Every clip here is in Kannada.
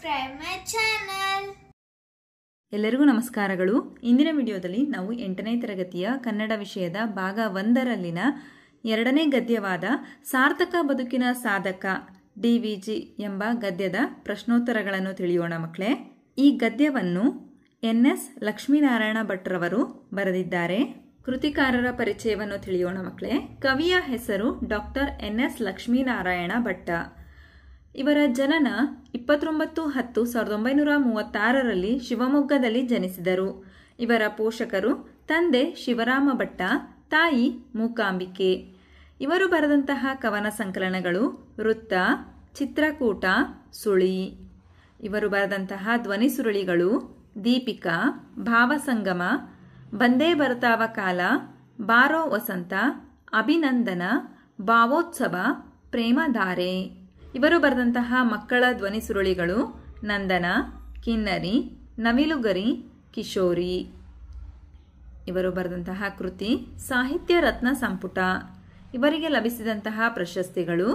subscribe my channel. ಎಲ್ಲರಿಗೂ ನಮಸ್ಕಾರಗಳು. ಇಂದಿನ ವಿಡಿಯೋದಲ್ಲಿ ನಾವು 8ನೇ ತರಗತಿಯ ಕನ್ನಡ ವಿಷಯದ ಭಾಗ 1ರಲ್ಲಿನ 2ನೇ ಗದ್ಯವಾದ ಸಾರ್ಥಕ ಬದುಕಿನ ಸಾಧಕ ಡಿವಿಜಿ ಎಂಬ ಗದ್ಯದ ಪ್ರಶ್ನೋತ್ತರಗಳನ್ನು ತಿಳಿಯೋಣ ಮಕ್ಕಳೇ. ಈ ಗದ್ಯವನ್ನು ಎನ್.ಎಸ್. ಲಕ್ಷ್ಮೀನಾರಾಯಣ ಭಟ್ರವರು ಬರೆದಿದ್ದಾರೆ. ಕೃತಿಕಾರರ ಪರಿಚಯವನ್ನು ತಿಳಿಯೋಣ ಮಕ್ಕಳೇ. ಕವಿಯ ಹೆಸರು ಡಾಕ್ಟರ್ ಎನ್.ಎಸ್. ಲಕ್ಷ್ಮೀನಾರಾಯಣ ಭಟ್ಟ. ಇವರ ಜನನ 29/10/1936ರಲ್ಲಿ ಶಿವಮೊಗ್ಗದಲ್ಲಿ ಜನಿಸಿದರು. ಇವರ ಪೋಷಕರು ತಂದೆ ಶಿವರಾಮ ಭಟ್ಟ, ತಾಯಿ ಮೂಕಾಂಬಿಕೆ. ಇವರು ಬರೆದಂತಹ ಕವನ ಸಂಕಲನಗಳು ವೃತ್ತ, ಚಿತ್ರಕೂಟ, ಸುಳಿ. ಇವರು ಬರೆದಂತಹ ಧ್ವನಿ ಸುರುಳಿಗಳು ದೀಪಿಕಾ, ಭಾವಸಂಗಮ, ಬಂದೇ ಬರ್ತಾವ ಕಾಲ, ಬಾರೋ ವಸಂತ, ಅಭಿನಂದನ, ಭಾವೋತ್ಸವ, ಪ್ರೇಮಧಾರೆ. ಇವರು ಬರೆದಂತಹ ಮಕ್ಕಳ ಧ್ವನಿ ಸುರುಳಿಗಳು ನಂದನ, ಕಿನ್ನರಿ, ನವಿಲುಗರಿ, ಕಿಶೋರಿ. ಇವರು ಬರೆದಂತಹ ಕೃತಿ ಸಾಹಿತ್ಯ ರತ್ನ ಸಂಪುಟ. ಇವರಿಗೆ ಲಭಿಸಿದಂತಹ ಪ್ರಶಸ್ತಿಗಳು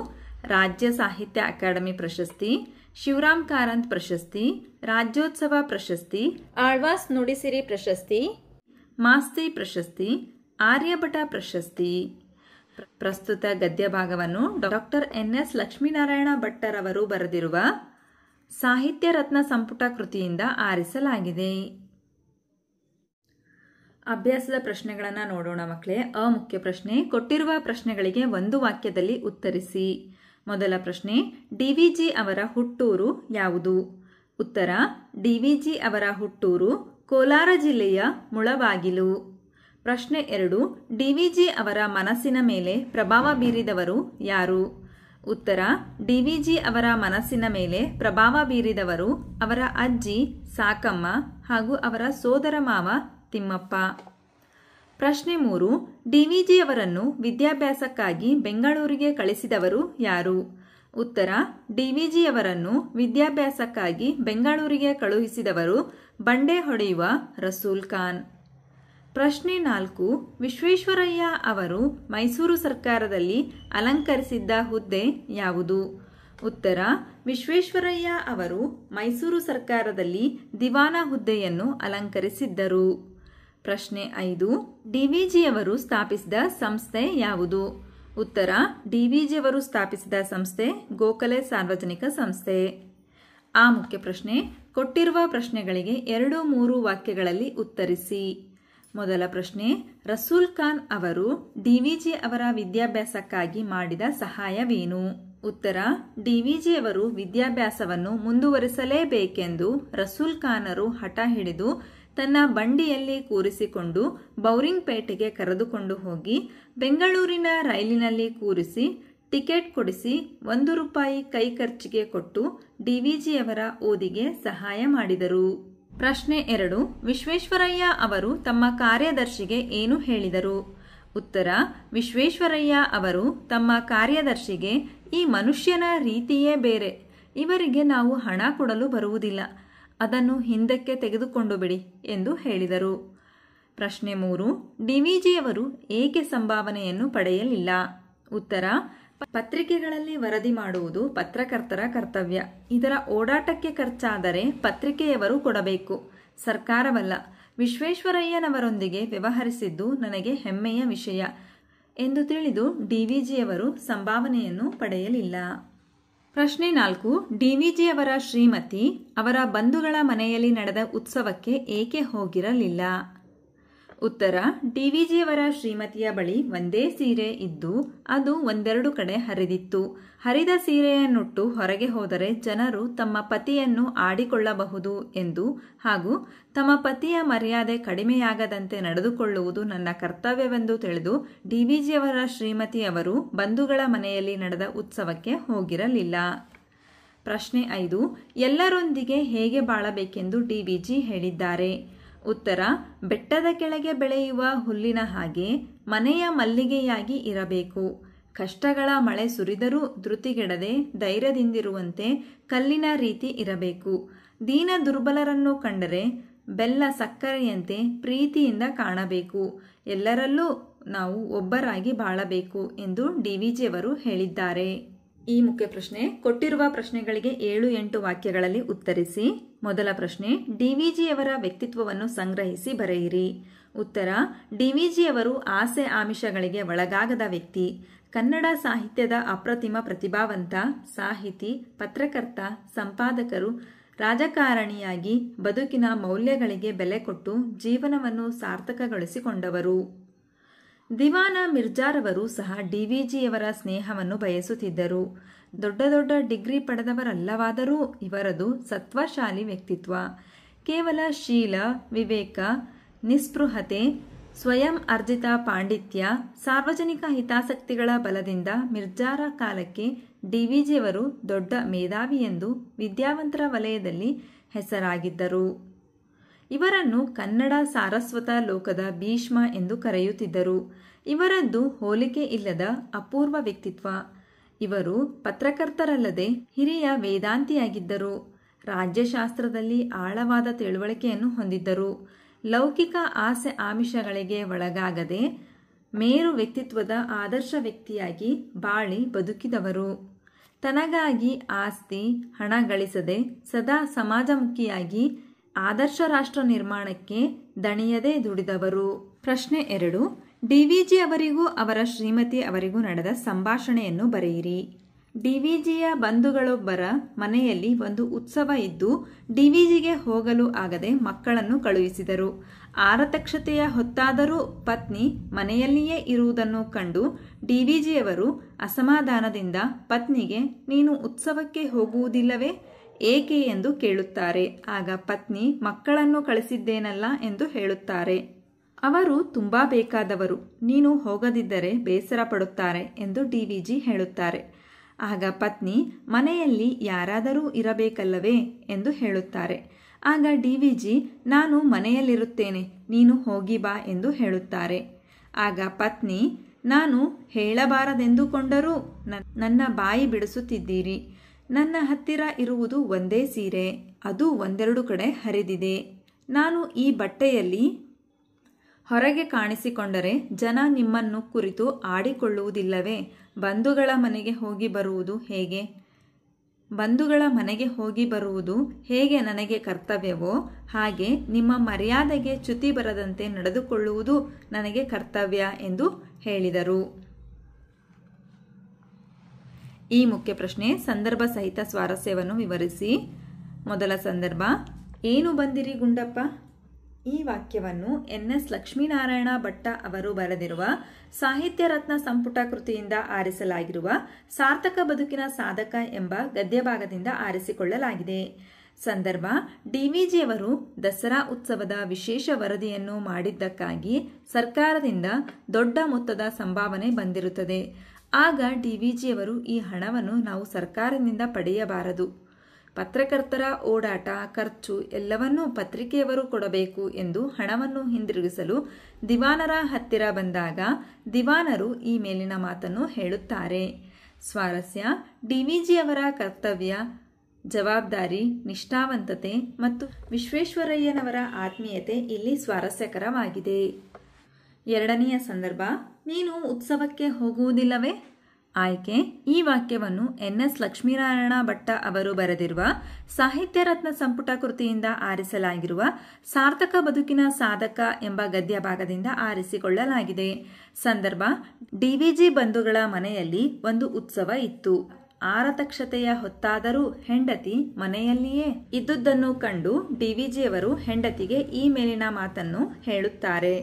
ರಾಜ್ಯ ಸಾಹಿತ್ಯ ಅಕಾಡೆಮಿ ಪ್ರಶಸ್ತಿ, ಶಿವರಾಮ್ ಕಾರಂತ್ ಪ್ರಶಸ್ತಿ, ರಾಜ್ಯೋತ್ಸವ ಪ್ರಶಸ್ತಿ, ಆಳ್ವಾಸ್ ನುಡಿಸಿರಿ ಪ್ರಶಸ್ತಿ, ಮಾಸ್ತಿ ಪ್ರಶಸ್ತಿ, ಆರ್ಯಭಟ ಪ್ರಶಸ್ತಿ. ಪ್ರಸ್ತುತ ಗದ್ಯ ಭಾಗವನ್ನು ಡಾಕ್ಟರ್ ಎನ್.ಎಸ್. ಲಕ್ಷ್ಮೀನಾರಾಯಣ ಭಟ್ಟರವರು ಬರೆದಿರುವ ಸಾಹಿತ್ಯ ರತ್ನ ಸಂಪುಟ ಕೃತಿಯಿಂದ ಆರಿಸಲಾಗಿದೆ. ಅಭ್ಯಾಸದ ಪ್ರಶ್ನೆಗಳನ್ನು ನೋಡೋಣ ಮಕ್ಕಳೇ. ಮುಖ್ಯ ಪ್ರಶ್ನೆ, ಕೊಟ್ಟಿರುವ ಪ್ರಶ್ನೆಗಳಿಗೆ ಒಂದು ವಾಕ್ಯದಲ್ಲಿ ಉತ್ತರಿಸಿ. ಮೊದಲ ಪ್ರಶ್ನೆ, ಡಿವಿಜಿ ಅವರ ಹುಟ್ಟೂರು ಯಾವುದು? ಉತ್ತರ, ಡಿವಿಜಿ ಅವರ ಹುಟ್ಟೂರು ಕೋಲಾರ ಜಿಲ್ಲೆಯ ಮುಳಬಾಗಿಲು. ಪ್ರಶ್ನೆ 2, ಡಿವಿಜಿ ಅವರ ಮನಸ್ಸಿನ ಮೇಲೆ ಪ್ರಭಾವ ಬೀರಿದವರು ಯಾರು? ಉತ್ತರ, ಡಿವಿಜಿ ಅವರ ಮನಸ್ಸಿನ ಮೇಲೆ ಪ್ರಭಾವ ಬೀರಿದವರು ಅವರ ಅಜ್ಜಿ ಸಾಕಮ್ಮ ಹಾಗೂ ಅವರ ಸೋದರ ಮಾವ ತಿಮ್ಮಪ್ಪ. ಪ್ರಶ್ನೆ 3, ಡಿವಿಜಿ ಅವರನ್ನು ವಿದ್ಯಾಭ್ಯಾಸಕ್ಕಾಗಿ ಬೆಂಗಳೂರಿಗೆ ಕಳಿಸಿದವರು ಯಾರು? ಉತ್ತರ, ಡಿವಿಜಿ ಅವರನ್ನು ವಿದ್ಯಾಭ್ಯಾಸಕ್ಕಾಗಿ ಬೆಂಗಳೂರಿಗೆ ಕಳುಹಿಸಿದವರು ಬಂಡೆ ಹೊಡೆಯುವ ರಸೂಲ್ ಖಾನ್. ಪ್ರಶ್ನೆ 4, ವಿಶ್ವೇಶ್ವರಯ್ಯ ಅವರು ಮೈಸೂರು ಸರ್ಕಾರದಲ್ಲಿ ಅಲಂಕರಿಸಿದ್ದ ಹುದ್ದೆ ಯಾವುದು? ಉತ್ತರ, ವಿಶ್ವೇಶ್ವರಯ್ಯ ಅವರು ಮೈಸೂರು ಸರ್ಕಾರದಲ್ಲಿ ದಿವಾನ ಹುದ್ದೆಯನ್ನು ಅಲಂಕರಿಸಿದ್ದರು. ಪ್ರಶ್ನೆ 5, ಡಿವಿಜಿಯವರು ಸ್ಥಾಪಿಸಿದ ಸಂಸ್ಥೆ ಯಾವುದು? ಉತ್ತರ, ಡಿವಿಜಿಯವರು ಸ್ಥಾಪಿಸಿದ ಸಂಸ್ಥೆ ಗೋಖಲೆ ಸಾರ್ವಜನಿಕ ಸಂಸ್ಥೆ. ಮುಖ್ಯ ಪ್ರಶ್ನೆ, ಕೊಟ್ಟಿರುವ ಪ್ರಶ್ನೆಗಳಿಗೆ 2-3 ವಾಕ್ಯಗಳಲ್ಲಿ ಉತ್ತರಿಸಿ. ಮೊದಲ ಪ್ರಶ್ನೆ, ರಸೂಲ್ ಖಾನ್ ಅವರು ಡಿವಿಜಿ ಅವರ ವಿದ್ಯಾಭ್ಯಾಸಕ್ಕಾಗಿ ಮಾಡಿದ ಸಹಾಯವೇನು? ಉತ್ತರ, ಡಿವಿಜಿ ಅವರು ವಿದ್ಯಾಭ್ಯಾಸವನ್ನು ಮುಂದುವರಿಸಲೇಬೇಕೆಂದು ರಸೂಲ್ ಖಾನರು ಹಠ ಹಿಡಿದು ತನ್ನ ಬಂಡಿಯಲ್ಲಿ ಕೂರಿಸಿಕೊಂಡು ಬೌರಿಂಗ್ಪೇಟೆಗೆ ಕರೆದುಕೊಂಡು ಹೋಗಿ ಬೆಂಗಳೂರಿನ ರೈಲಿನಲ್ಲಿ ಕೂರಿಸಿ ಟಿಕೆಟ್ ಕೊಡಿಸಿ ₹1 ಕೈ ಖರ್ಚಿಗೆ ಕೊಟ್ಟು ಡಿವಿಜಿಯವರ ಓದಿಗೆ ಸಹಾಯ ಮಾಡಿದರು. ಪ್ರಶ್ನೆ 2, ವಿಶ್ವೇಶ್ವರಯ್ಯ ಅವರು ತಮ್ಮ ಕಾರ್ಯದರ್ಶಿಗೆ ಏನು ಹೇಳಿದರು? ಉತ್ತರ, ವಿಶ್ವೇಶ್ವರಯ್ಯ ಅವರು ತಮ್ಮ ಕಾರ್ಯದರ್ಶಿಗೆ ಈ ಮನುಷ್ಯನ ರೀತಿಯೇ ಬೇರೆ, ಇವರಿಗೆ ನಾವು ಹಣ ಕೊಡಲು ಬರುವುದಿಲ್ಲ, ಅದನ್ನು ಹಿಂದಕ್ಕೆ ತೆಗೆದುಕೊಂಡು ಬಿಡಿ ಎಂದು ಹೇಳಿದರು. ಪ್ರಶ್ನೆ 3, ಡಿವಿಜಿಯವರು ಏಕೆ ಸಂಭಾವನೆಯನ್ನು ಪಡೆಯಲಿಲ್ಲ? ಉತ್ತರ, ಪತ್ರಿಕೆಗಳಲ್ಲಿ ವರದಿ ಮಾಡುವುದು ಪತ್ರಕರ್ತರ ಕರ್ತವ್ಯ. ಇದರ ಓಡಾಟಕ್ಕೆ ಖರ್ಚಾದರೆ ಪತ್ರಿಕೆಯವರು ಕೊಡಬೇಕು, ಸರ್ಕಾರವಲ್ಲ. ವಿಶ್ವೇಶ್ವರಯ್ಯನವರೊಂದಿಗೆ ವ್ಯವಹರಿಸಿದ್ದು ನನಗೆ ಹೆಮ್ಮೆಯ ವಿಷಯ ಎಂದು ತಿಳಿದು ಡಿವಿಜಿಯವರು ಸಂಭಾವನೆಯನ್ನು ಪಡೆಯಲಿಲ್ಲ. ಪ್ರಶ್ನೆ 4, ಡಿವಿಜಿಯವರ ಶ್ರೀಮತಿ ಅವರ ಬಂಧುಗಳ ಮನೆಯಲ್ಲಿ ನಡೆದ ಉತ್ಸವಕ್ಕೆ ಏಕೆ ಹೋಗಿರಲಿಲ್ಲ? ಉತ್ತರ, ಡಿವಿಜಿಯವರ ಶ್ರೀಮತಿಯ ಬಳಿ ಒಂದೇ ಸೀರೆ ಇದ್ದು ಅದು ಒಂದೆರಡು ಕಡೆ ಹರಿದಿತ್ತು. ಹರಿದ ಸೀರೆಯನ್ನುಟ್ಟು ಹೊರಗೆ ಹೋದರೆ ಜನರು ತಮ್ಮ ಪತಿಯನ್ನು ಆಡಿಕೊಳ್ಳಬಹುದು ಎಂದು ಹಾಗೂ ತಮ್ಮ ಪತಿಯ ಮರ್ಯಾದೆ ಕಡಿಮೆಯಾಗದಂತೆ ನಡೆದುಕೊಳ್ಳುವುದು ನನ್ನ ಕರ್ತವ್ಯವೆಂದು ತಿಳಿದು ಡಿವಿಜಿಯವರ ಶ್ರೀಮತಿಯವರು ಬಂಧುಗಳ ಮನೆಯಲ್ಲಿ ನಡೆದ ಉತ್ಸವಕ್ಕೆ ಹೋಗಿರಲಿಲ್ಲ. ಪ್ರಶ್ನೆ 5, ಎಲ್ಲರೊಂದಿಗೆ ಹೇಗೆ ಬಾಳಬೇಕೆಂದು ಡಿವಿಜಿ ಹೇಳಿದ್ದಾರೆ? ಉತ್ತರ, ಬೆಟ್ಟದ ಕೆಳಗೆ ಬೆಳೆಯುವ ಹುಲ್ಲಿನ ಹಾಗೆ ಮನೆಯ ಮಲ್ಲಿಗೆಯಾಗಿ ಇರಬೇಕು. ಕಷ್ಟಗಳ ಮಳೆ ಸುರಿದರೂ ಧೃತಿಗೆಡದೆ ಧೈರ್ಯದಿಂದಿರುವಂತೆ ಕಲ್ಲಿನ ರೀತಿ ಇರಬೇಕು. ದೀನ ದುರ್ಬಲರನ್ನು ಕಂಡರೆ ಬೆಲ್ಲ ಸಕ್ಕರೆಯಂತೆ ಪ್ರೀತಿಯಿಂದ ಕಾಣಬೇಕು. ಎಲ್ಲರಲ್ಲೂ ನಾವು ಒಬ್ಬರಾಗಿ ಬಾಳಬೇಕು ಎಂದು ಡಿವಿಜಿಯವರು ಹೇಳಿದ್ದಾರೆ. ಈ ಮುಖ್ಯ ಪ್ರಶ್ನೆ ಕೊಟ್ಟಿರುವ ಪ್ರಶ್ನೆಗಳಿಗೆ 7-8 ವಾಕ್ಯಗಳಲ್ಲಿ ಉತ್ತರಿಸಿ. ಮೊದಲ ಪ್ರಶ್ನೆ, ಡಿವಿಜಿಯವರ ವ್ಯಕ್ತಿತ್ವವನ್ನು ಸಂಗ್ರಹಿಸಿ ಬರೆಯಿರಿ. ಉತ್ತರ: ಡಿವಿಜಿಯವರು ಆಸೆ ಆಮಿಷಗಳಿಗೆ ಒಳಗಾಗದ ವ್ಯಕ್ತಿ. ಕನ್ನಡ ಸಾಹಿತ್ಯದ ಅಪ್ರತಿಮ ಪ್ರತಿಭಾವಂತ ಸಾಹಿತಿ, ಪತ್ರಕರ್ತ, ಸಂಪಾದಕರು, ರಾಜಕಾರಣಿಯಾಗಿ ಬದುಕಿನ ಮೌಲ್ಯಗಳಿಗೆ ಬೆಲೆ ಕೊಟ್ಟು ಜೀವನವನ್ನು ಸಾರ್ಥಕಗೊಳಿಸಿಕೊಂಡವರು. ದಿವಾನ ಮಿರ್ಜಾರವರು ಸಹ ಡಿವಿಜಿಯವರ ಸ್ನೇಹವನ್ನು ಬಯಸುತ್ತಿದ್ದರು. ದೊಡ್ಡ ದೊಡ್ಡ ಡಿಗ್ರಿ ಪಡೆದವರಲ್ಲವಾದರೂ ಇವರದು ಸತ್ವಶಾಲಿ ವ್ಯಕ್ತಿತ್ವ. ಕೇವಲ ಶೀಲ, ವಿವೇಕ, ನಿಸ್ಪೃಹತೆ, ಸ್ವಯಂ ಅರ್ಜಿತ ಪಾಂಡಿತ್ಯ, ಸಾರ್ವಜನಿಕ ಹಿತಾಸಕ್ತಿಗಳ ಬಲದಿಂದ ಮಿರ್ಜಾರ ಕಾಲಕ್ಕೆ ಡಿವಿಜಿಯವರು ದೊಡ್ಡ ಮೇಧಾವಿ ಎಂದು ವಿದ್ಯಾವಂತರ ವಲಯದಲ್ಲಿ ಹೆಸರಾಗಿದ್ದರು. ಇವರನ್ನು ಕನ್ನಡ ಸಾರಸ್ವತ ಲೋಕದ ಭೀಷ್ಮ ಎಂದು ಕರೆಯುತ್ತಿದ್ದರು. ಇವರದ್ದು ಹೋಲಿಕೆ ಇಲ್ಲದ ಅಪೂರ್ವ ವ್ಯಕ್ತಿತ್ವ. ಇವರು ಪತ್ರಕರ್ತರಲ್ಲದೆ ಹಿರಿಯ ವೇದಾಂತಿಯಾಗಿದ್ದರು. ರಾಜ್ಯಶಾಸ್ತ್ರದಲ್ಲಿ ಆಳವಾದ ತಿಳುವಳಿಕೆಯನ್ನು ಹೊಂದಿದ್ದರು. ಲೌಕಿಕ ಆಸೆ ಆಮಿಷಗಳಿಗೆ ಒಳಗಾಗದೆ ಮೇರು ವ್ಯಕ್ತಿತ್ವದ ಆದರ್ಶ ವ್ಯಕ್ತಿಯಾಗಿ ಬಾಳಿ ಬದುಕಿದವರು. ತನಗಾಗಿ ಆಸ್ತಿ, ಹಣ ಗಳಿಸದೆ ಸದಾ ಸಮಾಜಮುಖಿಯಾಗಿ ಆದರ್ಶ ರಾಷ್ಟ್ರ ನಿರ್ಮಾಣಕ್ಕೆ ದಣಿಯದೇ ದುಡಿದವರು. ಪ್ರಶ್ನೆ 2, ಡಿವಿಜಿ ಅವರಿಗೂ ಅವರ ಶ್ರೀಮತಿ ಅವರಿಗೂ ನಡೆದ ಸಂಭಾಷಣೆಯನ್ನು ಬರೆಯಿರಿ. ಡಿವಿಜಿಯ ಬಂಧುಗಳೊಬ್ಬರ ಮನೆಯಲ್ಲಿ ಒಂದು ಉತ್ಸವ ಇದ್ದು ಡಿವಿಜಿಗೆ ಹೋಗಲು ಆಗದೆ ಮಕ್ಕಳನ್ನು ಕಳುಹಿಸಿದರು. ಆರತಕ್ಷತೆಯ ಹೊತ್ತಾದರೂ ಪತ್ನಿ ಮನೆಯಲ್ಲಿಯೇ ಇರುವುದನ್ನು ಕಂಡು ಡಿವಿಜಿಯವರು ಅಸಮಾಧಾನದಿಂದ ಪತ್ನಿಗೆ, ನೀನು ಉತ್ಸವಕ್ಕೆ ಹೋಗುವುದಿಲ್ಲವೇ, ಏಕೆ ಎಂದು ಕೇಳುತ್ತಾರೆ. ಆಗ ಪತ್ನಿ, ಮಕ್ಕಳನ್ನು ಕಳಿಸಿದ್ದೇನಲ್ಲ ಎಂದು ಹೇಳುತ್ತಾರೆ. ಅವರು ತುಂಬಾ ಬೇಕಾದವರು, ನೀನು ಹೋಗದಿದ್ದರೆ ಬೇಸರ ಪಡುತ್ತಾರೆ ಎಂದು ಡಿವಿಜಿ ಹೇಳುತ್ತಾರೆ. ಆಗ ಪತ್ನಿ, ಮನೆಯಲ್ಲಿ ಯಾರಾದರೂ ಇರಬೇಕಲ್ಲವೇ ಎಂದು ಹೇಳುತ್ತಾರೆ. ಆಗ ಡಿವಿಜಿ, ನಾನು ಮನೆಯಲ್ಲಿರುತ್ತೇನೆ, ನೀನು ಹೋಗಿ ಬಾ ಎಂದು ಹೇಳುತ್ತಾರೆ. ಆಗ ಪತ್ನಿ, ನಾನು ಹೇಳಬಾರದೆಂದುಕೊಂಡರೂ ನನ್ನ ಬಾಯಿ ಬಿಡಿಸುತ್ತಿದ್ದೀರಿ. ನನ್ನ ಹತ್ತಿರ ಇರುವುದು ಒಂದೇ ಸೀರೆ, ಅದು 1-2 ಕಡೆ ಹರಿದಿದೆ. ನಾನು ಈ ಬಟ್ಟೆಯಲ್ಲಿ ಹೊರಗೆ ಕಾಣಿಸಿಕೊಂಡರೆ ಜನ ನಿಮ್ಮನ್ನು ಕುರಿತು ಆಡಿಕೊಳ್ಳುವುದಿಲ್ಲವೇ? ಬಂಧುಗಳ ಮನೆಗೆ ಹೋಗಿ ಬರುವುದು ಹೇಗೆ? ಬಂಧುಗಳ ಮನೆಗೆ ಹೋಗಿ ಬರುವುದು ಹೇಗೆ ನನಗೆ ಕರ್ತವ್ಯವೋ ಹಾಗೆ ನಿಮ್ಮ ಮರ್ಯಾದೆಗೆ ಚ್ಯುತಿ ಬರದಂತೆ ನಡೆದುಕೊಳ್ಳುವುದು ನನಗೆ ಕರ್ತವ್ಯ ಎಂದು ಹೇಳಿದರು. ಈ ಮುಖ್ಯ ಪ್ರಶ್ನೆ ಸಂದರ್ಭ ಸಹಿತ ಸ್ವಾರಸ್ಯವನ್ನು ವಿವರಿಸಿ. ಮೊದಲ ಸಂದರ್ಭ, ಏನು ಬಂದಿರಿ ಗುಂಡಪ್ಪ? ಈ ವಾಕ್ಯವನ್ನು ಎನ್.ಎಸ್. ಲಕ್ಷ್ಮೀನಾರಾಯಣ ಭಟ್ಟ ಅವರು ಬರೆದಿರುವ ಸಾಹಿತ್ಯ ರತ್ನ ಸಂಪುಟ ಕೃತಿಯಿಂದ ಆರಿಸಲಾಗಿರುವ ಸಾರ್ಥಕ ಬದುಕಿನ ಸಾಧಕ ಎಂಬ ಗದ್ಯಭಾಗದಿಂದ ಆರಿಸಿಕೊಳ್ಳಲಾಗಿದೆ. ಸಂದರ್ಭ, ಡಿವಿಜಿಯವರು ದಸರಾ ಉತ್ಸವದ ವಿಶೇಷ ವರದಿಯನ್ನು ಮಾಡಿದ್ದಕ್ಕಾಗಿ ಸರ್ಕಾರದಿಂದ ದೊಡ್ಡ ಮೊತ್ತದ ಸಂಭಾವನೆ ಬಂದಿರುತ್ತದೆ. ಆಗ ಡಿವಿಜಿಯವರು, ಈ ಹಣವನ್ನು ನಾವು ಸರ್ಕಾರದಿಂದ ಪಡೆಯಬಾರದು, ಪತ್ರಕರ್ತರ ಓಡಾಟ, ಖರ್ಚು ಎಲ್ಲವನ್ನೂ ಪತ್ರಿಕೆಯವರು ಕೊಡಬೇಕು ಎಂದು ಹಣವನ್ನು ಹಿಂದಿರುಗಿಸಲು ದಿವಾನರ ಹತ್ತಿರ ಬಂದಾಗ ದಿವಾನರು ಈ ಮೇಲಿನ ಮಾತನ್ನು ಹೇಳುತ್ತಾರೆ. ಸ್ವಾರಸ್ಯ, ಡಿವಿಜಿಯವರ ಕರ್ತವ್ಯ, ಜವಾಬ್ದಾರಿ, ನಿಷ್ಠಾವಂತತೆ ಮತ್ತು ವಿಶ್ವೇಶ್ವರಯ್ಯನವರ ಆತ್ಮೀಯತೆ ಇಲ್ಲಿ ಸ್ವಾರಸ್ಯಕರವಾಗಿದೆ. ಎರಡನೆಯ ಸಂದರ್ಭ, ನೀನು ಉತ್ಸವಕ್ಕೆ ಹೋಗುವುದಿಲ್ಲವೇ? ಆಯ್ಕೆ, ಈ ವಾಕ್ಯವನ್ನು ಎನ್.ಎಸ್. ಲಕ್ಷ್ಮೀನಾರಾಯಣ ಭಟ್ಟ ಅವರು ಬರೆದಿರುವ ಸಾಹಿತ್ಯ ರತ್ನ ಸಂಪುಟ ಕೃತಿಯಿಂದ ಆರಿಸಲಾಗಿರುವ ಸಾರ್ಥಕ ಬದುಕಿನ ಸಾಧಕ ಎಂಬ ಗದ್ಯ ಭಾಗದಿಂದ ಆರಿಸಿಕೊಳ್ಳಲಾಗಿದೆ. ಸಂದರ್ಭ, ಡಿವಿಜಿ ಬಂಧುಗಳ ಮನೆಯಲ್ಲಿ ಒಂದು ಉತ್ಸವ ಇತ್ತು. ಆರತಕ್ಷತೆಯ ಹೊತ್ತಾದರೂ ಹೆಂಡತಿ ಮನೆಯಲ್ಲಿಯೇ ಇದ್ದುದನ್ನು ಕಂಡು ಡಿವಿಜಿಯವರು ಹೆಂಡತಿಗೆ ಈ ಮೇಲಿನ ಮಾತನ್ನು ಹೇಳುತ್ತಾರೆ.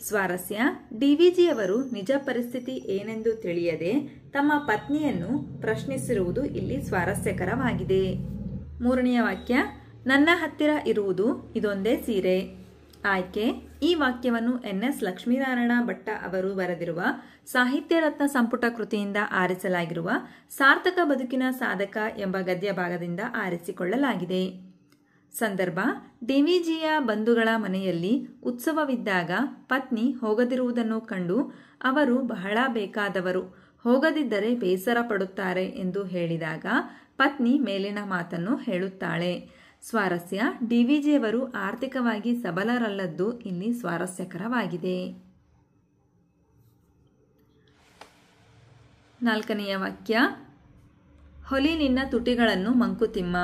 ಸ್ವಾರಸ್ಯ, ಡಿವಿಜಿಯವರು ನಿಜ ಪರಿಸ್ಥಿತಿ ಏನೆಂದು ತಿಳಿಯದೆ ತಮ್ಮ ಪತ್ನಿಯನ್ನು ಪ್ರಶ್ನಿಸಿರುವುದು ಇಲ್ಲಿ ಸ್ವಾರಸ್ಯಕರವಾಗಿದೆ. ಮೂರನೆಯ ವಾಕ್ಯ, ನನ್ನ ಹತ್ತಿರ ಇರುವುದು ಇದೊಂದೇ ಸೀರೆ. ಆಯ್ಕೆ, ಈ ವಾಕ್ಯವನ್ನು ಎನ್.ಎಸ್. ಲಕ್ಷ್ಮೀನಾರಾಯಣ ಭಟ್ಟ ಅವರು ಬರೆದಿರುವ ಸಾಹಿತ್ಯ ರತ್ನ ಸಂಪುಟ ಕೃತಿಯಿಂದ ಆರಿಸಲಾಗಿರುವ ಸಾರ್ಥಕ ಬದುಕಿನ ಸಾಧಕ ಎಂಬ ಗದ್ಯ ಭಾಗದಿಂದ ಆರಿಸಿಕೊಳ್ಳಲಾಗಿದೆ. ಸಂದರ್ಭ, ಡಿವಿಜಿಯ ಬಂಧುಗಳ ಮನೆಯಲ್ಲಿ ಉತ್ಸವವಿದ್ದಾಗ ಪತ್ನಿ ಹೋಗದಿರುವುದನ್ನು ಕಂಡು ಅವರು ಬಹಳ ಬೇಕಾದವರು, ಹೋಗದಿದ್ದರೆ ಬೇಸರ ಪಡುತ್ತಾರೆ ಎಂದು ಹೇಳಿದಾಗ ಪತ್ನಿ ಮೇಲಿನ ಮಾತನ್ನು ಹೇಳುತ್ತಾಳೆ. ಸ್ವಾರಸ್ಯ, ಡಿವಿಜಿಯವರು ಆರ್ಥಿಕವಾಗಿ ಸಬಲರಲ್ಲದ್ದು ಇಲ್ಲಿ ಸ್ವಾರಸ್ಯಕರವಾಗಿದೆ. ನಾಲ್ಕನೆಯ ವಾಕ್ಯ, ಹೊಲಿ ನಿನ್ನ ತುಟಿಗಳನ್ನು ಮಂಕುತಿಮ್ಮ.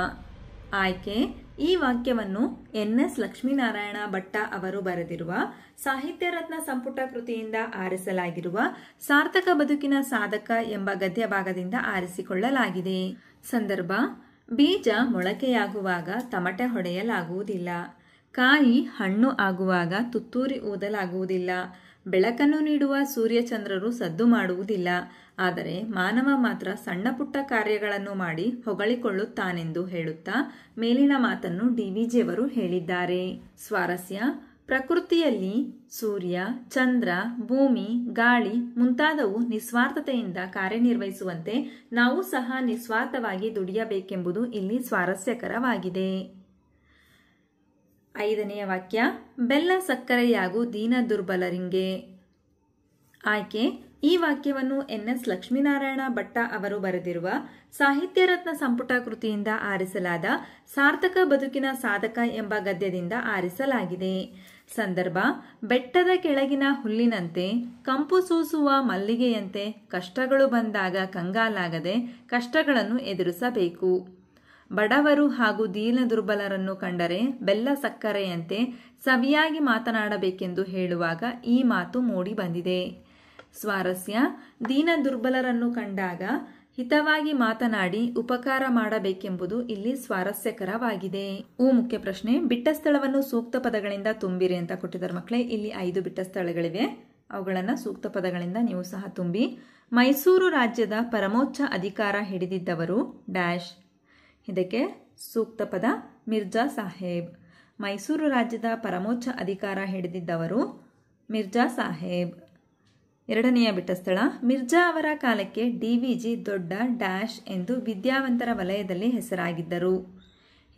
ಆಯ್ಕೆ: ಈ ವಾಕ್ಯವನ್ನು ಎನ್.ಎಸ್. ಲಕ್ಷ್ಮೀನಾರಾಯಣ ಭಟ್ಟ ಅವರು ಬರೆದಿರುವ ಸಾಹಿತ್ಯ ರತ್ನ ಸಂಪುಟ ಕೃತಿಯಿಂದ ಆರಿಸಲಾಗಿರುವ ಸಾರ್ಥಕ ಬದುಕಿನ ಸಾಧಕ ಎಂಬ ಗದ್ಯ ಭಾಗದಿಂದ ಆರಿಸಿಕೊಳ್ಳಲಾಗಿದೆ. ಸಂದರ್ಭ: ಬೀಜ ಮೊಳಕೆಯಾಗುವಾಗ ತಮಟೆ ಹೊಡೆಯಲಾಗುವುದಿಲ್ಲ. ಕಾಯಿ ಹಣ್ಣು ಆಗುವಾಗ ತುತ್ತೂರಿ ಊದಲಾಗುವುದಿಲ್ಲ. ಬೆಳಕನ್ನು ನೀಡುವ ಸೂರ್ಯಚಂದ್ರರು ಸದ್ದು ಮಾಡುವುದಿಲ್ಲ. ಆದರೆ ಮಾನವ ಮಾತ್ರ ಸಣ್ಣ ಪುಟ್ಟ ಕಾರ್ಯಗಳನ್ನು ಮಾಡಿ ಹೊಗಳಿಕೊಳ್ಳುತ್ತಾನೆಂದು ಹೇಳುತ್ತಾ ಮೇಲಿನ ಮಾತನ್ನು ಡಿವಿಜಿಯವರು ಹೇಳಿದ್ದಾರೆ. ಸ್ವಾರಸ್ಯ: ಪ್ರಕೃತಿಯಲ್ಲಿ ಸೂರ್ಯ, ಚಂದ್ರ, ಭೂಮಿ, ಗಾಳಿ ಮುಂತಾದವು ನಿಸ್ವಾರ್ಥತೆಯಿಂದ ಕಾರ್ಯನಿರ್ವಹಿಸುವಂತೆ ನಾವು ಸಹ ನಿಸ್ವಾರ್ಥವಾಗಿ ದುಡಿಯಬೇಕೆಂಬುದು ಇಲ್ಲಿ ಸ್ವಾರಸ್ಯಕರವಾಗಿದೆ. 5ನೇ ವಾಕ್ಯ: ಬೆಲ್ಲ ಸಕ್ಕರೆಯಾಗು ದೀನ ದುರ್ಬಲರಿಂಗೆ. ಆಯ್ಕೆ: ಈ ವಾಕ್ಯವನ್ನು ಎನ್.ಎಸ್. ಲಕ್ಷ್ಮೀನಾರಾಯಣ ಭಟ್ಟ ಅವರು ಬರೆದಿರುವ ಸಾಹಿತ್ಯ ರತ್ನ ಸಂಪುಟ ಕೃತಿಯಿಂದ ಆರಿಸಲಾದ ಸಾರ್ಥಕ ಬದುಕಿನ ಸಾಧಕ ಎಂಬ ಗದ್ಯದಿಂದ ಆರಿಸಲಾಗಿದೆ. ಸಂದರ್ಭ: ಬೆಟ್ಟದ ಕೆಳಗಿನ ಹುಲ್ಲಿನಂತೆ, ಕಂಪು ಸೂಸುವ ಮಲ್ಲಿಗೆಯಂತೆ ಕಷ್ಟಗಳು ಬಂದಾಗ ಕಂಗಾಲಾಗದೆ ಕಷ್ಟಗಳನ್ನು ಎದುರಿಸಬೇಕು. ಬಡವರು ಹಾಗೂ ದೀನ ದುರ್ಬಲರನ್ನು ಕಂಡರೆ ಬೆಲ್ಲ ಸಕ್ಕರೆಯಂತೆ ಸವಿಯಾಗಿ ಮಾತನಾಡಬೇಕೆಂದು ಹೇಳುವಾಗ ಈ ಮಾತು ಮೂಡಿ ಬಂದಿದೆ. ಸ್ವಾರಸ್ಯ: ದೀನ ದುರ್ಬಲರನ್ನು ಕಂಡಾಗ ಹಿತವಾಗಿ ಮಾತನಾಡಿ ಉಪಕಾರ ಮಾಡಬೇಕೆಂಬುದು ಇಲ್ಲಿ ಸ್ವಾರಸ್ಯಕರವಾಗಿದೆ. ಮುಖ್ಯ ಪ್ರಶ್ನೆ: ಬಿಟ್ಟ ಸ್ಥಳವನ್ನು ಸೂಕ್ತ ಪದಗಳಿಂದ ತುಂಬಿರಿ ಅಂತ ಕೊಟ್ಟಿದ್ದಾರೆ ಮಕ್ಕಳೇ. ಇಲ್ಲಿ 5 ಬಿಟ್ಟ ಸ್ಥಳಗಳಿವೆ. ಅವುಗಳನ್ನು ಸೂಕ್ತ ಪದಗಳಿಂದ ನೀವು ಸಹ ತುಂಬಿ. ಮೈಸೂರು ರಾಜ್ಯದ ಪರಮೋಚ್ಚ ಅಧಿಕಾರ ಹಿಡಿದಿದ್ದವರು ಡ್ಯಾಶ್. ಇದಕ್ಕೆ ಸೂಕ್ತ ಪದ ಮಿರ್ಜಾ ಸಾಹೇಬ್. ಮೈಸೂರು ರಾಜ್ಯದ ಪರಮೋಚ್ಚ ಅಧಿಕಾರ ಹಿಡಿದಿದ್ದವರು ಮಿರ್ಜಾ ಸಾಹೇಬ್. 2ನೆಯ ಬಿಟ್ಟ ಸ್ಥಳ: ಮಿರ್ಜಾ ಅವರ ಕಾಲಕ್ಕೆ ಡಿವಿಜಿ ದೊಡ್ಡ ಡ್ಯಾಶ್ ಎಂದು ವಿದ್ಯಾವಂತರ ವಲಯದಲ್ಲಿ ಹೆಸರಾಗಿದ್ದರು.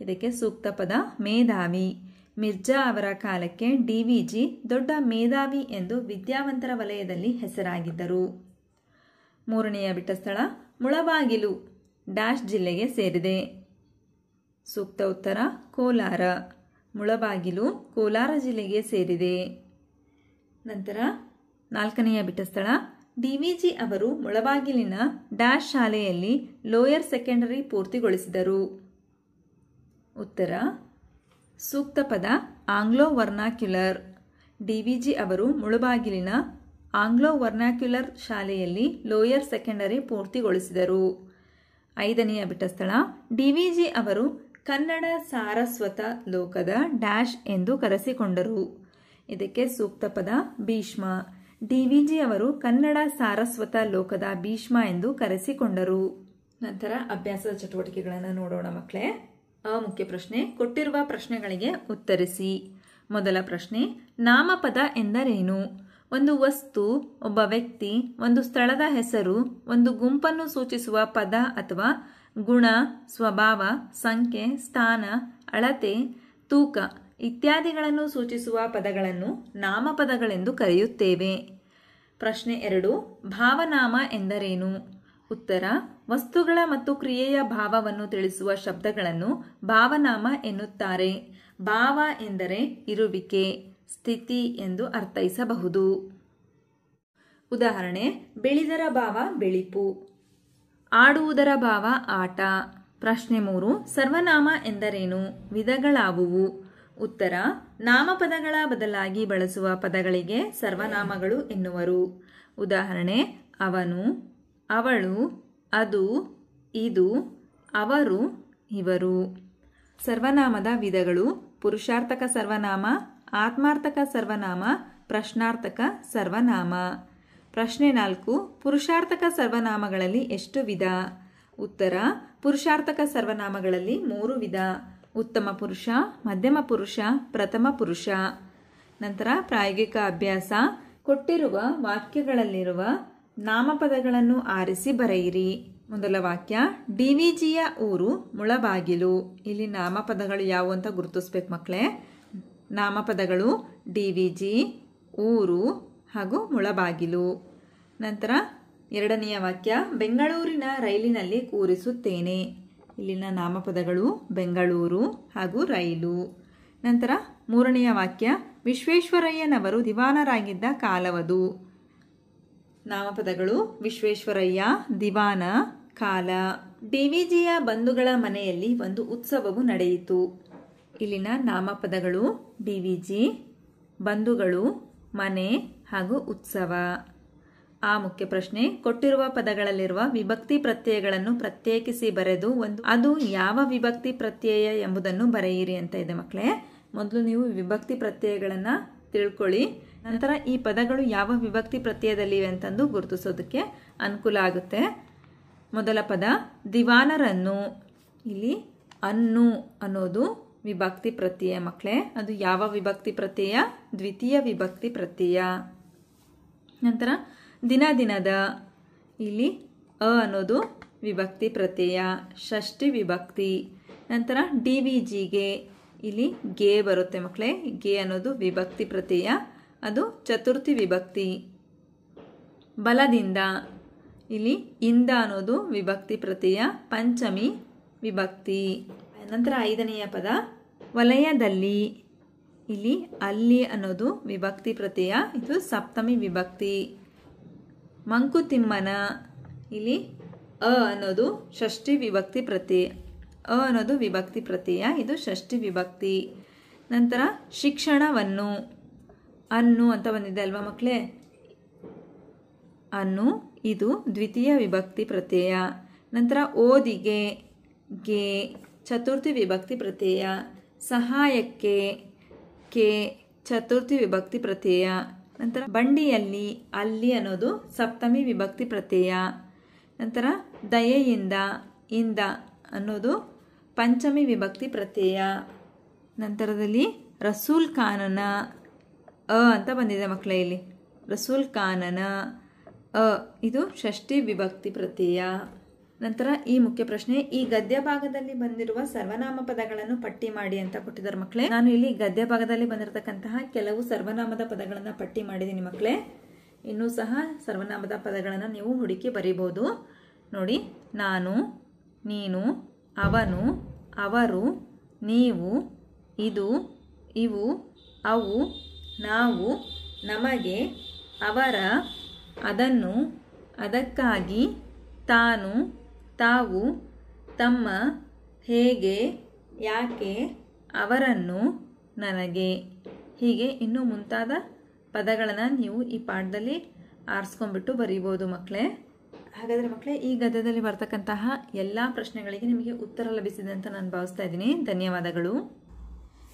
ಇದಕ್ಕೆ ಸೂಕ್ತ ಪದ ಮೇಧಾವಿ. ಮಿರ್ಜಾ ಅವರ ಕಾಲಕ್ಕೆ ಡಿವಿಜಿ ದೊಡ್ಡ ಮೇಧಾವಿ ಎಂದು ವಿದ್ಯಾವಂತರ ವಲಯದಲ್ಲಿ ಹೆಸರಾಗಿದ್ದರು. 3ನೆಯ ಬಿಟ್ಟ ಸ್ಥಳ: ಮುಳಬಾಗಿಲು ಡ್ಯಾಶ್ ಜಿಲ್ಲೆಗೆ ಸೇರಿದೆ. ಸೂಕ್ತ ಉತ್ತರ ಕೋಲಾರ. ಮುಳಬಾಗಿಲು ಕೋಲಾರ ಜಿಲ್ಲೆಗೆ ಸೇರಿದೆ. ನಂತರ 4ನೆಯ ಬಿಟ್ಟ ಸ್ಥಳ: ಡಿವಿಜಿ ಅವರು ಮುಳಬಾಗಿಲಿನ ಡ್ಯಾಶ್ ಶಾಲೆಯಲ್ಲಿ ಲೋಯರ್ ಸೆಕೆಂಡರಿ ಪೂರ್ತಿಗೊಳಿಸಿದರು. ಉತ್ತರ ಸೂಕ್ತ ಪದ ಆಂಗ್ಲೋ ವರ್ನಾಕ್ಯುಲರ್. ಡಿವಿಜಿ ಅವರು ಮುಳಬಾಗಿಲಿನ ಆಂಗ್ಲೋ ವರ್ನಾಕ್ಯುಲರ್ ಶಾಲೆಯಲ್ಲಿ ಲೋಯರ್ ಸೆಕೆಂಡರಿ ಪೂರ್ತಿಗೊಳಿಸಿದರು. 5ನೆಯ ಬಿಟ್ಟ ಸ್ಥಳ: ಡಿವಿಜಿ ಅವರು ಕನ್ನಡ ಸಾರಸ್ವತ ಲೋಕದ ಡ್ಯಾಶ್ ಎಂದು ಕರೆಸಿಕೊಂಡರು. ಇದಕ್ಕೆ ಸೂಕ್ತ ಪದ ಭೀಷ್ಮ. ಡಿವಿಜಿ ಅವರು ಕನ್ನಡ ಸಾರಸ್ವತ ಲೋಕದ ಭೀಷ್ಮ ಎಂದು ಕರೆಸಿಕೊಂಡರು. ನಂತರ ಅಭ್ಯಾಸದ ಚಟುವಟಿಕೆಗಳನ್ನು ನೋಡೋಣ ಮಕ್ಕಳೇ. ಮುಖ್ಯ ಪ್ರಶ್ನೆ: ಕೊಟ್ಟಿರುವ ಪ್ರಶ್ನೆಗಳಿಗೆ ಉತ್ತರಿಸಿ. ಮೊದಲ ಪ್ರಶ್ನೆ: ನಾಮಪದ ಎಂದರೇನು? ಒಂದು ವಸ್ತು, ಒಬ್ಬ ವ್ಯಕ್ತಿ, ಒಂದು ಸ್ಥಳದ ಹೆಸರು, ಒಂದು ಗುಂಪನ್ನು ಸೂಚಿಸುವ ಪದ ಅಥವಾ ಗುಣ, ಸ್ವಭಾವ, ಸಂಖ್ಯೆ, ಸ್ಥಾನ, ಅಳತೆ, ತೂಕ ಇತ್ಯಾದಿಗಳನ್ನು ಸೂಚಿಸುವ ಪದಗಳನ್ನು ನಾಮಪದಗಳೆಂದು ಕರೆಯುತ್ತೇವೆ. ಪ್ರಶ್ನೆ 2: ಭಾವನಾಮ ಎಂದರೇನು? ಉತ್ತರ: ವಸ್ತುಗಳ ಮತ್ತು ಕ್ರಿಯೆಯ ಭಾವವನ್ನು ತಿಳಿಸುವ ಶಬ್ದಗಳನ್ನು ಭಾವನಾಮ ಎನ್ನುತ್ತಾರೆ. ಭಾವ ಎಂದರೆ ಇರುವಿಕೆ, ಸ್ಥಿತಿ ಎಂದು ಅರ್ಥೈಸಬಹುದು. ಉದಾಹರಣೆ: ಬೆಳೆದರ ಭಾವ ಬೆಳಿಪು, ಆಡುವುದರ ಭಾವ ಆಟ. ಪ್ರಶ್ನೆ 3: ಸರ್ವನಾಮ ಎಂದರೇನು? ವಿಧಗಳಾವುವು? ಉತ್ತರ: ನಾಮಪದಗಳ ಬದಲಾಗಿ ಬಳಸುವ ಪದಗಳಿಗೆ ಸರ್ವನಾಮಗಳು ಎನ್ನುವರು. ಉದಾಹರಣೆ: ಅವನು, ಅವಳು, ಅದು, ಇದು, ಅವರು, ಇವರು. ಸರ್ವನಾಮದ ವಿಧಗಳು: ಪುರುಷಾರ್ಥಕ ಸರ್ವನಾಮ, ಆತ್ಮಾರ್ಥಕ ಸರ್ವನಾಮ, ಪ್ರಶ್ನಾರ್ಥಕ ಸರ್ವನಾಮ. ಪ್ರಶ್ನೆ 4: ಪುರುಷಾರ್ಥಕ ಸರ್ವನಾಮಗಳಲ್ಲಿ ಎಷ್ಟು ವಿಧ? ಉತ್ತರ: ಪುರುಷಾರ್ಥಕ ಸರ್ವನಾಮಗಳಲ್ಲಿ 3 ವಿಧ: ಉತ್ತಮ ಪುರುಷ, ಮಧ್ಯಮ ಪುರುಷ, ಪ್ರಥಮ ಪುರುಷ. ನಂತರ ಪ್ರಾಯೋಗಿಕ ಅಭ್ಯಾಸ: ಕೊಟ್ಟಿರುವ ವಾಕ್ಯಗಳಲ್ಲಿರುವ ನಾಮಪದಗಳನ್ನು ಆರಿಸಿ ಬರೆಯಿರಿ. ಮೊದಲ ವಾಕ್ಯ: ಡಿವಿಜಿಯ ಊರು ಮುಳಬಾಗಿಲು. ಇಲ್ಲಿ ನಾಮಪದಗಳು ಯಾವುವು ಅಂತ ಗುರುತಿಸ್ಬೇಕು ಮಕ್ಕಳೇ. ನಾಮಪದಗಳು ಡಿವಿಜಿ, ಊರು ಹಾಗೂ ಮುಳಬಾಗಿಲು. ನಂತರ 2ನೆಯ ವಾಕ್ಯ: ಬೆಂಗಳೂರಿನ ರೈಲಿನಲ್ಲಿ ಕೂರಿಸುತ್ತೇನೆ. ಇಲ್ಲಿನ ನಾಮಪದಗಳು ಬೆಂಗಳೂರು ಹಾಗೂ ರೈಲು. ನಂತರ 3ನೆಯ ವಾಕ್ಯ: ವಿಶ್ವೇಶ್ವರಯ್ಯನವರು ದಿವಾನರಾಗಿದ್ದ ಕಾಲವದು. ನಾಮಪದಗಳು ವಿಶ್ವೇಶ್ವರಯ್ಯ, ದಿವಾನ, ಕಾಲ. ಡಿವಿಜಿಯ ಬಂಧುಗಳ ಮನೆಯಲ್ಲಿ ಒಂದು ಉತ್ಸವವು ನಡೆಯಿತು. ಇಲ್ಲಿನ ನಾಮಪದಗಳು ಡಿವಿಜಿ, ಬಂಧುಗಳು, ಮನೆ ಹಾಗೂ ಉತ್ಸವ. ಆ ಮುಖ್ಯ ಪ್ರಶ್ನೆ, ಕೊಟ್ಟಿರುವ ಪದಗಳಲ್ಲಿರುವ ವಿಭಕ್ತಿ ಪ್ರತ್ಯಯಗಳನ್ನು ಪ್ರತ್ಯೇಕಿಸಿ ಬರೆದು ಅದು ಯಾವ ವಿಭಕ್ತಿ ಪ್ರತ್ಯಯ ಎಂಬುದನ್ನು ಬರೆಯಿರಿ ಅಂತ ಇದೆ ಮಕ್ಕಳೇ. ಮೊದಲು ನೀವು ವಿಭಕ್ತಿ ಪ್ರತ್ಯಯಗಳನ್ನು ತಿಳ್ಕೊಳ್ಳಿ, ನಂತರ ಈ ಪದಗಳು ಯಾವ ವಿಭಕ್ತಿ ಪ್ರತ್ಯಯದಲ್ಲಿವೆ ಅಂತಂದು ಗುರುತಿಸೋದಕ್ಕೆ ಅನುಕೂಲ ಆಗುತ್ತೆ. ಮೊದಲ ಪದ ದಿವಾನರನ್ನು. ಇಲ್ಲಿ ಅನ್ನು ಅನ್ನೋದು ವಿಭಕ್ತಿ ಪ್ರತ್ಯಯ ಮಕ್ಕಳೇ. ಅದು ಯಾವ ವಿಭಕ್ತಿ ಪ್ರತ್ಯಯ? ದ್ವಿತೀಯ ವಿಭಕ್ತಿ ಪ್ರತ್ಯಯ. ನಂತರ ದಿನ ದಿನದ. ಇಲ್ಲಿ ಅನ್ನೋದು ವಿಭಕ್ತಿ ಪ್ರತ್ಯಯ, ಷಷ್ಠಿ ವಿಭಕ್ತಿ. ನಂತರ ಡಿವಿಜಿಗೆ ಇಲ್ಲಿ ಗೆ ಬರುತ್ತೆ ಮಕ್ಕಳೇ. ಗೆ ಅನ್ನೋದು ವಿಭಕ್ತಿ ಪ್ರತ್ಯಯ, ಅದು ಚತುರ್ಥಿ ವಿಭಕ್ತಿ. ಬಲದಿಂದ. ಇಲ್ಲಿ ಇಂದ ಅನ್ನೋದು ವಿಭಕ್ತಿ ಪ್ರತ್ಯಯ, ಪಂಚಮಿ ವಿಭಕ್ತಿ. ನಂತರ ಐದನೆಯ ಪದ ವಲಯದಲ್ಲಿ. ಇಲ್ಲಿ ಅಲ್ಲಿ ಅನ್ನೋದು ವಿಭಕ್ತಿ ಪ್ರತ್ಯಯ, ಇದು ಸಪ್ತಮಿ ವಿಭಕ್ತಿ. ಮಂಕುತಿಮ್ಮನ. ಇಲ್ಲಿ ಅನ್ನೋದು ಷಷ್ಠಿ ವಿಭಕ್ತಿ ಪ್ರತ್ಯಯ, ಅನ್ನೋದು ವಿಭಕ್ತಿ ಪ್ರತ್ಯಯ, ಇದು ಷಷ್ಠಿ ವಿಭಕ್ತಿ. ನಂತರ ಶಿಕ್ಷಣವನ್ನು. ಅನ್ನು ಅಂತ ಬಂದಿದೆ ಅಲ್ವಾ ಮಕ್ಕಳೇ, ಅನ್ನು ಇದು ದ್ವಿತೀಯ ವಿಭಕ್ತಿ ಪ್ರತ್ಯಯ. ನಂತರ ಓದಿಗೆ ಗೆ ಚತುರ್ಥಿ ವಿಭಕ್ತಿ ಪ್ರತ್ಯಯ. ಸಹಾಯಕ್ಕೆ ಕೆ ಚತುರ್ಥಿ ವಿಭಕ್ತಿ ಪ್ರತ್ಯಯ. ನಂತರ ಬಂಡಿಯಲ್ಲಿ ಅಲ್ಲಿ ಅನ್ನೋದು ಸಪ್ತಮಿ ವಿಭಕ್ತಿ ಪ್ರತ್ಯಯ. ನಂತರ ದಯೆಯಿಂದ ಇಂದ ಅನ್ನೋದು ಪಂಚಮಿ ವಿಭಕ್ತಿ ಪ್ರತ್ಯಯ. ನಂತರದಲ್ಲಿ ರಸೂಲ್ ಖಾನನ ಅಂತ ಬಂದಿದೆ ಮಕ್ಕಳೇ. ಇಲ್ಲಿ ರಸೂಲ್ ಖಾನನ ಇದು ಷಷ್ಠಿ ವಿಭಕ್ತಿ ಪ್ರತ್ಯಯ. ನಂತರ ಈ ಮುಖ್ಯ ಪ್ರಶ್ನೆ, ಈ ಗದ್ಯ ಭಾಗದಲ್ಲಿ ಬಂದಿರುವ ಸರ್ವನಾಮ ಪದಗಳನ್ನು ಪಟ್ಟಿ ಮಾಡಿ ಅಂತ ಕೊಟ್ಟಿದ್ದಾರೆ ಮಕ್ಕಳೇ. ನಾನು ಇಲ್ಲಿ ಗದ್ಯ ಭಾಗದಲ್ಲಿ ಬಂದಿರತಕ್ಕಂತಹ ಕೆಲವು ಸರ್ವನಾಮದ ಪದಗಳನ್ನು ಪಟ್ಟಿ ಮಾಡಿದ್ದೀನಿ ಮಕ್ಕಳೇ. ಇನ್ನೂ ಸಹ ಸರ್ವನಾಮದ ಪದಗಳನ್ನು ನೀವು ಹುಡುಕಿ ಬರೀಬಹುದು. ನೋಡಿ, ನಾನು, ನೀನು, ಅವನು, ಅವರು, ನೀವು, ಇದು, ಇವು, ಅವು, ನಾವು, ನಮಗೆ, ಅವರ, ಅದನ್ನು, ಅದಕ್ಕಾಗಿ, ತಾನು, ತಾವು, ತಮ್ಮ, ಹೇಗೆ, ಯಾಕೆ, ಅವರನ್ನು, ನನಗೆ, ಹೀಗೆ ಇನ್ನೂ ಮುಂತಾದ ಪದಗಳನ್ನು ನೀವು ಈ ಪಾಠದಲ್ಲಿ ಆರಿಸ್ಕೊಂಡ್ಬಿಟ್ಟು ಬರೀಬೋದು ಮಕ್ಕಳೇ. ಹಾಗಾದರೆ ಮಕ್ಕಳೇ, ಈ ಗದ್ಯದಲ್ಲಿ ಬರ್ತಕ್ಕಂತಹ ಎಲ್ಲ ಪ್ರಶ್ನೆಗಳಿಗೆ ನಿಮಗೆ ಉತ್ತರ ಲಭಿಸಿದೆ ಅಂತ ನಾನು ಭಾವಿಸ್ತಾ ಇದ್ದೀನಿ. ಧನ್ಯವಾದಗಳು.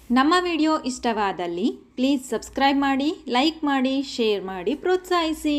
ನಮ್ಮ ವಿಡಿಯೋ ಇಷ್ಟವಾದಲ್ಲಿ ಪ್ಲೀಸ್ ಸಬ್ಸ್ಕ್ರೈಬ್ ಮಾಡಿ, ಲೈಕ್ ಮಾಡಿ, ಶೇರ್ ಮಾಡಿ, ಪ್ರೋತ್ಸಾಹಿಸಿ.